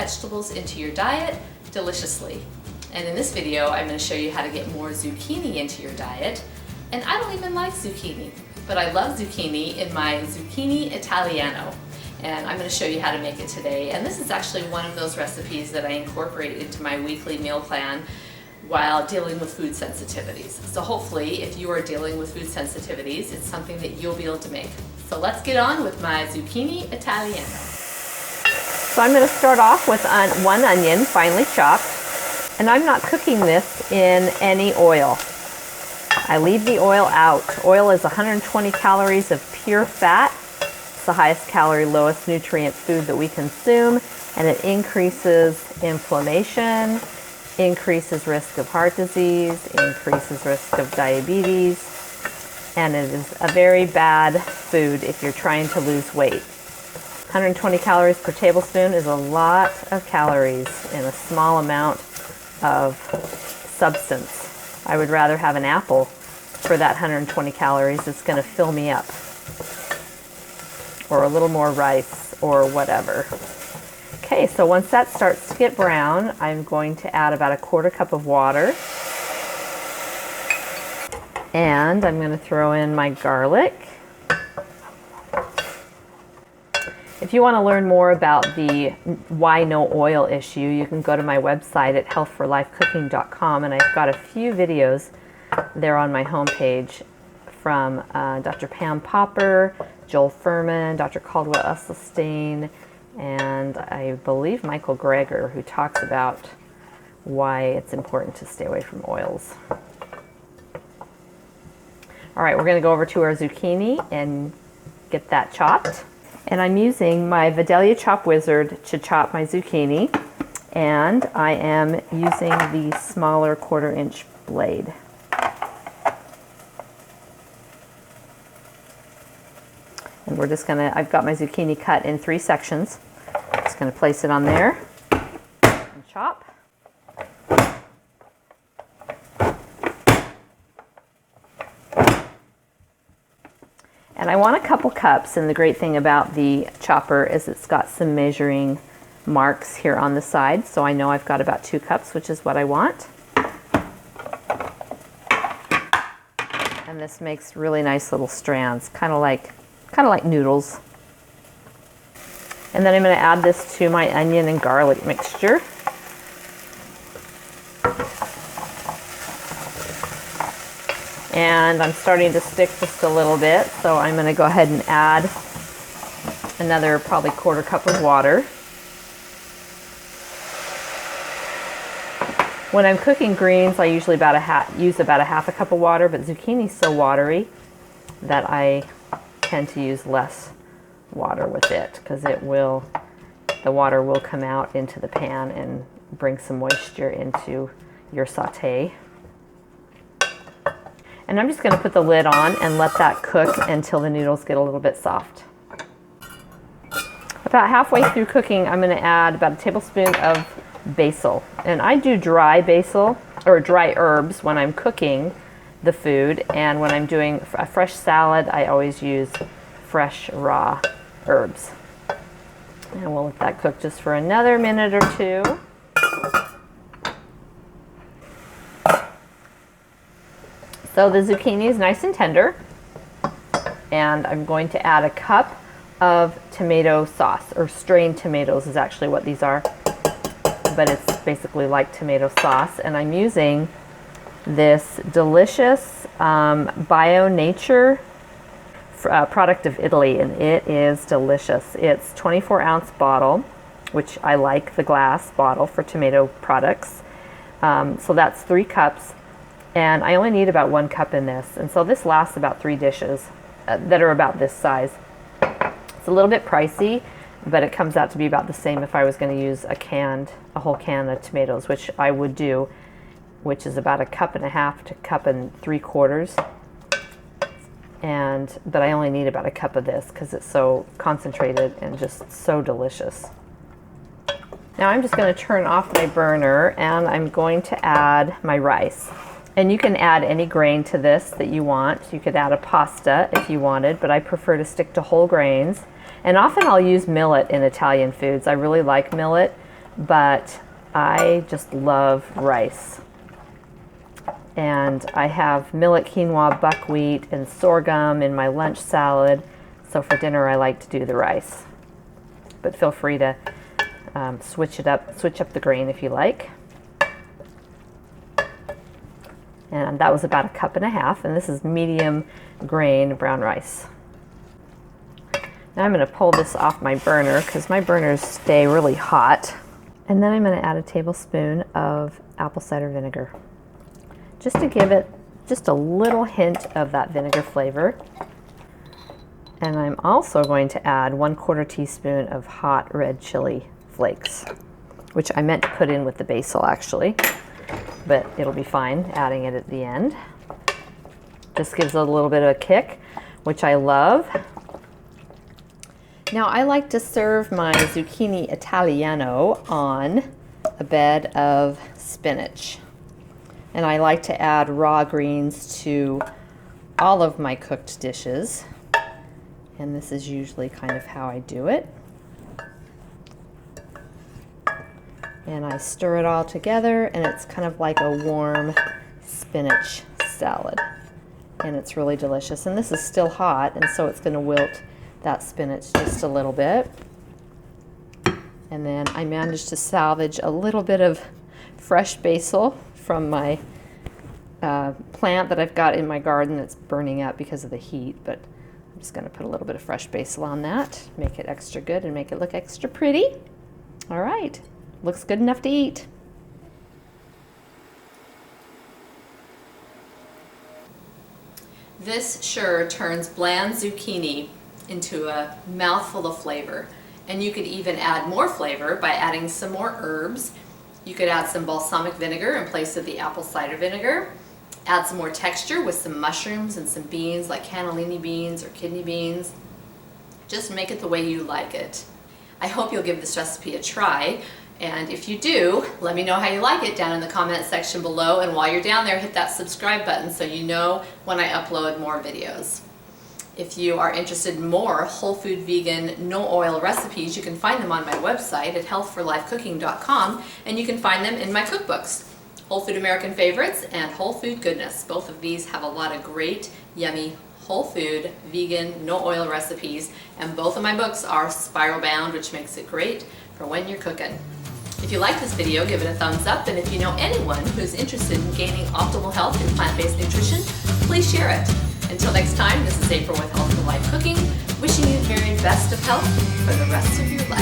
vegetables into your diet deliciously. And in this video, I'm going to show you how to get more zucchini into your diet. And I don't even like zucchini, but I love zucchini in my Zucchini Italiano. And I'm going to show you how to make it today. And this is actually one of those recipes that I incorporate into my weekly meal plan while dealing with food sensitivities. So hopefully, if you are dealing with food sensitivities, it's something that you'll be able to make. So let's get on with my Zucchini Italiano. So I'm going to start off with one onion, finely chopped. And I'm not cooking this in any oil. I leave the oil out. Oil is 120 calories of pure fat. It's the highest calorie, lowest nutrient food that we consume, and it increases inflammation, increases risk of heart disease, increases risk of diabetes, and it is a very bad food if you're trying to lose weight. 120 calories per tablespoon is a lot of calories in a small amount of substance. I would rather have an apple for that 120 calories. It's going to fill me up. Or a little more rice or whatever. Okay, so once that starts to get brown, I'm going to add about a quarter cup of water. And I'm going to throw in my garlic. If you want to learn more about the why no oil issue, you can go to my website at healthforlifecooking.com, and I've got a few videos there on my homepage from Dr. Pam Popper, Joel Furman, Dr. Caldwell Esselstyn, and I believe Michael Greger, who talks about why it's important to stay away from oils. All right, we're going to go over to our zucchini and get that chopped. And I'm using my Vidalia Chop Wizard to chop my zucchini, and I am using the smaller 1/4 inch blade. And we're just gonna, I've got my zucchini cut in 3 sections. Just gonna place it on there and chop. And I want a couple cups, and the great thing about the chopper is it's got some measuring marks here on the side, so I know I've got about 2 cups, which is what I want. And this makes really nice little strands, kind of like noodles. And then I'm going to add this to my onion and garlic mixture. And I'm starting to stick just a little bit, so I'm going to go ahead and add another probably 1/4 cup of water. When I'm cooking greens, I usually use about a 1/2 cup of water, but zucchini is so watery that I tend to use less water with it, because the water will come out into the pan and bring some moisture into your sauté. And I'm just going to put the lid on and let that cook until the noodles get a little bit soft. About halfway through cooking, I'm going to add about a tablespoon of basil. And I do dry basil, or dry herbs, when I'm cooking the food. And when I'm doing a fresh salad, I always use fresh raw herbs. And we'll let that cook just for another minute or 2. So the zucchini is nice and tender, and I'm going to add a cup of tomato sauce, or strained tomatoes is actually what these are, but it's basically like tomato sauce. And I'm using this delicious Bio Nature product of Italy, and it is delicious. It's 24-ounce bottle, which I like the glass bottle for tomato products. So that's 3 cups. And I only need about 1 cup in this. And so this lasts about 3 dishes that are about this size. It's a little bit pricey, but it comes out to be about the same if I was going to use a whole can of tomatoes, which I would do, which is about 1.5 cups to 1 3/4 cups. But I only need about 1 cup of this because it's so concentrated and just so delicious. Now I'm just going to turn off my burner, and I'm going to add my rice. And you can add any grain to this that you want. You could add a pasta if you wanted, but I prefer to stick to whole grains. And often I'll use millet in Italian foods. I really like millet, but I just love rice. And I have millet, quinoa, buckwheat, and sorghum in my lunch salad. So for dinner, I like to do the rice. But feel free to switch up the grain if you like. And that was about 1.5 cups, and this is medium grain brown rice. Now I'm going to pull this off my burner because my burners stay really hot. And then I'm going to add a tablespoon of apple cider vinegar, just to give it just a little hint of that vinegar flavor. And I'm also going to add 1/4 teaspoon of hot red chili flakes, which I meant to put in with the basil actually, but it'll be fine adding it at the end. Just gives it a little bit of a kick, which I love. Now I like to serve my zucchini Italiano on a bed of spinach. And I like to add raw greens to all of my cooked dishes. And this is usually kind of how I do it. And I stir it all together, and it's kind of like a warm spinach salad. And it's really delicious. And this is still hot, and so it's going to wilt that spinach just a little bit. And then I managed to salvage a little bit of fresh basil from my plant that I've got in my garden that's burning up because of the heat, but I'm just going to put a little bit of fresh basil on that, make it extra good and make it look extra pretty. All right, looks good enough to eat. This sure turns bland zucchini into a mouthful of flavor. And you could even add more flavor by adding some more herbs. You could add some balsamic vinegar in place of the apple cider vinegar. Add some more texture with some mushrooms and some beans like cannellini beans or kidney beans. Just make it the way you like it. I hope you'll give this recipe a try. And if you do, let me know how you like it down in the comment section below. And while you're down there, hit that subscribe button so you know when I upload more videos. If you are interested in more whole food, vegan, no oil recipes, you can find them on my website at healthforlifecooking.com, and you can find them in my cookbooks, Whole Food American Favorites and Whole Food Goodness. Both of these have a lot of great, yummy, whole food, vegan, no oil recipes, and both of my books are spiral bound, which makes it great for when you're cooking. If you like this video, give it a thumbs up, and if you know anyone who's interested in gaining optimal health through plant-based nutrition, please share it. Until next time, this is April with Health for Life Cooking, wishing you the very best of health for the rest of your life.